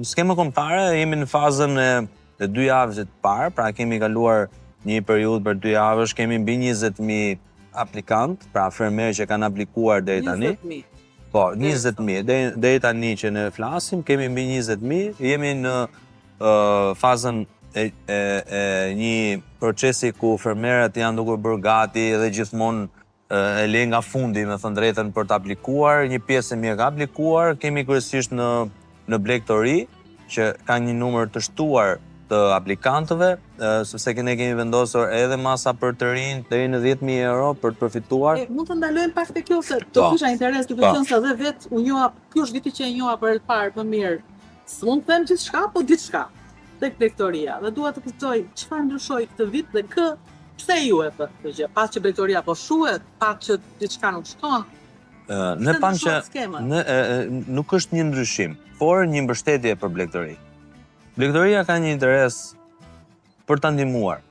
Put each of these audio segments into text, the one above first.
Skema kombëtare, jemi në fazën e 2 javëve të parë, pra kemi kaluar një periudhë për 2 javësh, kemi mbi 20.000 aplikant, pra fermerë që kanë aplikuar deri tani. 20.000. Po, 20.000, deri tani që ne flasim, kemi mbi 20.000, jemi në fazën e një procesi ku fermerët janë duke bërë gati dhe gjithmonë e le nga fundi, me thënë drejtën, për të aplikuar. Një pjesë e mirë ka aplikuar, kemi kryesisht në Blek të Ri, që ka një numër të shtuar të aplikantëve, sepse ne kemi vendosur edhe masa për të rinj deri në 10.000 euro për të përfituar. Mund të ndalojmë pak te kjo, se të kisha interes duke qenë se edhe vetë u njoha, ky është viti që e njoha për e parë më mirë. S'mund të them gjithçka, po diçka tek Blegtoria. Dhe dua të kuptoj çfarë ndryshoi këtë vit dhe pse ju e bë këtë gjë? Pas që Blegtoria po shuhet, pas që diçka nuk shkon. Ne pam që nuk është një ndryshim, por një mbështetje për Blegtori. Blegtoria ka një interes për ta ndihmuar,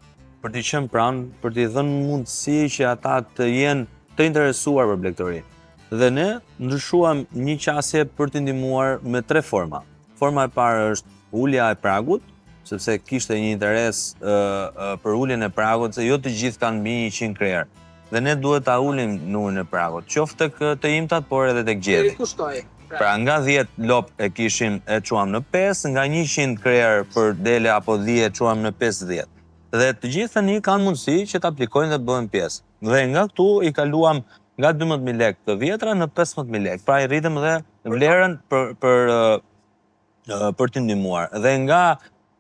për t'i qenë pranë, për t'i dhënë mundësi që ata të jenë të interesuar për Blegtori. Dhe ne ndryshuam një qasje për t'i ndihmuar me 3 forma. Forma e parë është ulja e pragut, sepse kishte një interes për uljen e pragut, se jo të gjithë kanë mbi 100 krerë. Dhe ne duhet ta ulim numrin e pragut, qoftë tek të imtat, por edhe tek gjedi. Kushtoi. Pra nga 10 lop e kishim e quam në 5, nga 100 krerë për dele apo 10 e quam në 50. Dhe të gjithë tani kanë mundësi që të aplikojnë dhe të bëhen pjesë. Dhe nga këtu i kaluam nga 12.000 lekë të vjetra në 15.000 lekë. Pra i rritëm dhe vlerën për të ndihmuar. Dhe nga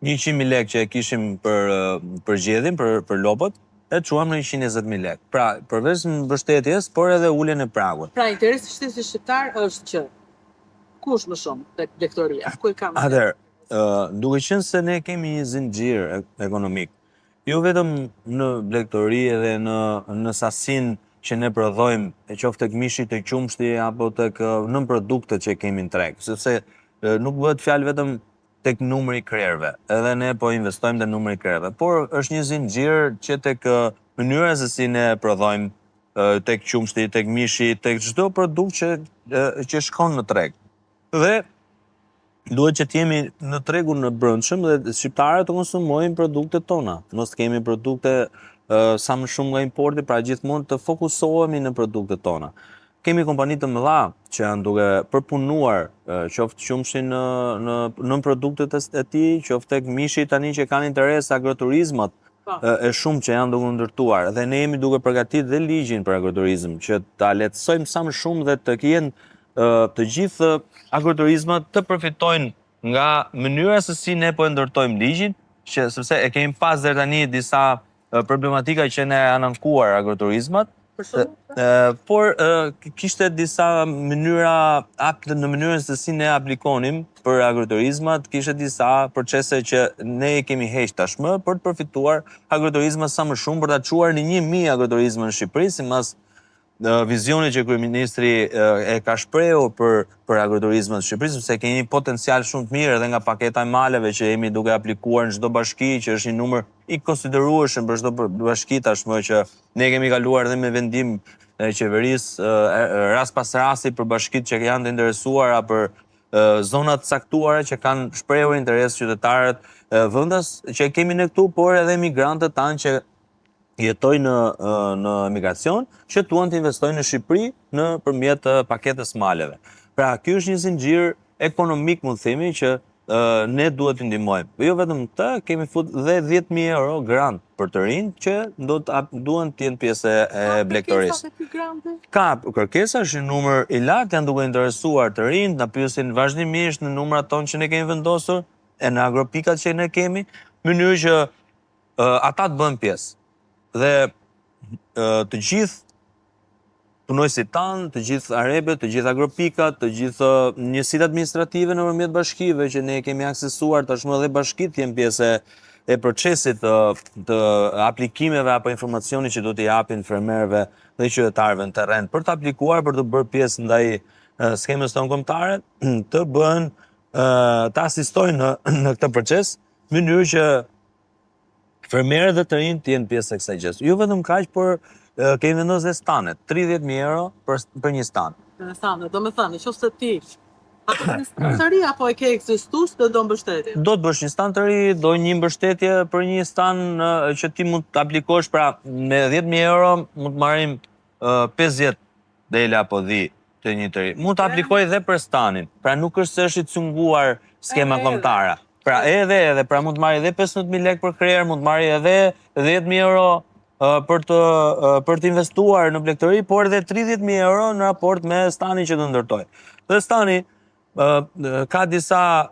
100.000 lekë që e kishim për gjedhin, për lopët, e quam në 120.000 lekë. Pra, përveç mbështetjes, por edhe uljen e pragut. Pra, interesi i shtetit shqiptar është që kush më shumë tek Blegtoria? Ku e kam? Atëherë, duke qenë se ne kemi një zinxhir ekonomik, jo vetëm në Blegtori edhe në sasinë që ne prodhojmë, e qoftë tek mishi, tek qumshti apo tek nën produktet që kemi në treg, sepse nuk bëhet fjalë vetëm tek numri i krerëve, edhe ne po investojmë te numri i krerëve, por është një zinxhir që tek mënyra se si ne prodhojmë, tek qumshti, tek mishi, tek çdo produkt që shkon në treg. Dhe duhet që t'jemi në tregun në brendshëm dhe shqiptarët të konsumojnë produktet tona. Mos kemi produkte sa më shumë nga importi, pra gjithmonë të fokusohemi në produktet tona. Kemi kompani të mëdha që janë duke përpunuar qoftë qumshi në produktet e tij, qoftë tek mishi tani që kanë interes agroturizmat e shumë që janë duke ndërtuar. Dhe ne jemi duke përgatitur dhe ligjin për agroturizëm që ta lehtësojmë sa më shumë dhe të kenë të gjithë agroturizmat të përfitojnë nga mënyra se si ne po e ndërtojmë ligjin, sepse e kemi pas deri tani disa problematika që ne janë ankuar agroturizmat, por kishte disa mënyra në mënyrën se si ne aplikonim për agroturizmat, kishte disa procese që ne i kemi heq tashmë për të përfituar agroturizmat sa më shumë, për ta çuar në 1.000 agroturizma në Shqipëri, sipas vizionit që kryeministri e ka shprehur për agroturizmin në Shqipëri, sepse kemi një potencial shumë të mirë edhe nga paketa e maleve që jemi duke aplikuar në çdo bashki, që është një numër i konsiderueshëm për çdo bashki tashmë, që ne kemi kaluar edhe me vendim e qeverisë rast pas rasti për bashkitë që janë të interesuara për zonat caktuara që kanë shprehur interes qytetarët vendas që kemi ne këtu, por edhe migrantët tanë që jetojnë në emigracion, që duan të investojnë në Shqipëri nëpërmjet paketës maleve. Pra, ky është një zinxhir ekonomik, mund të themi, që ne duhet të ndihmojmë. Jo vetëm këtë, kemi futur dhe 10.000 euro grant për të rinj që duan të jenë pjesë e Blegtorisë. Ka kërkesa, është një numër i lartë, janë duke interesuar të rinj, na pyesin vazhdimisht në numrat tonë që ne kemi vendosur, e në agropikat që ne kemi, në mënyrë që ata të bëhen pjesë. Dhe të gjithë punojësit tanë, të gjithë arebet, të gjithë agropikat, të gjithë njësitë administrative nëpërmjet bashkive që ne kemi aksesuar, tashmë edhe bashkitë janë pjesë e procesit të aplikimeve apo informacionit që do t'i japin fermerëve dhe qytetarëve në terren për të aplikuar, për të bërë pjesë ndaj skemës tonë kombëtare, të bëhen të asistojnë në këtë proces, në mënyrë që fermerët dhe të rinj të jenë pjesë e kësaj gjë. Jo vetëm kaq, por kemi vendosur stanet, 30.000 euro për një stan. Interesante, do me thënë, nëse ti Apo në stan të ri apo e ke ekzistues dhe do mbështetje? Do të bësh një stan të ri, do një mbështetje për një stan që ti mund të aplikosh, pra me 10.000 euro mund të marrim 50 dele apo 10 të një të ri. Mund të aplikoj dhe për stanin, pra nuk është se është i cunguar skema kombëtare. Pra edhe, pra mund të marrë edhe 15.000 lekë për krerë, mund të marrë edhe 10.000 euro për të investuar në blegtëri, por edhe 30.000 euro në raport me stanin që të ndërtoj. Dhe stani ka disa